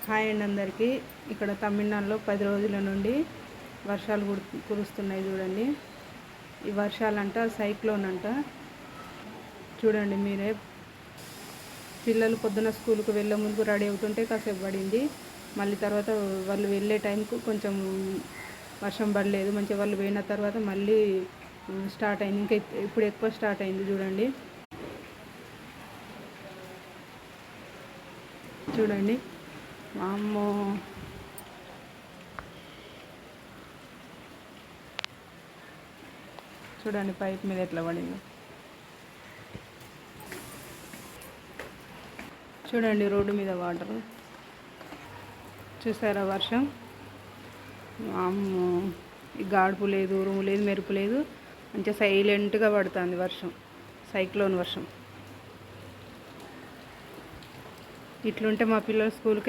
Hi అండి అందరికీ. ఇక్కడ తమిళనాడులో 10 రోజుల నుండి వర్షాలు కురుస్తున్నాయి చూడండి. ఈ వర్షాలంట సైక్లోన్ అంట. చూడండి మీరే. పిల్లలు పొద్దున స్కూల్కి వెళ్ళే ముందు రెడీ అవుతుంటే కాసేపు పడింది. మళ్ళీ తర్వాత వాళ్ళు వెళ్ళే టైంకు కొంచెం వర్షం పడలేదు. మంచిగా వాళ్ళు పోయిన తర్వాత మళ్ళీ స్టార్ట్ అయింది. ఇంకా ఇప్పుడు ఎక్కువ స్టార్ట్ అయింది చూడండి. చూడండి వామ్మో, చూడండి పైప్ మీద ఎట్లా పడింది. చూడండి రోడ్డు మీద వాటర్. చూసారా వర్షం? వామ్మో, ఈ గాడుపు లేదు, ఉరుము లేదు, మెరుపు లేదు. మంచిగా సైలెంట్గా పడుతుంది వర్షం. సైక్లోన్ వర్షం. ఇట్లుంటే మా పిల్లలు స్కూల్కి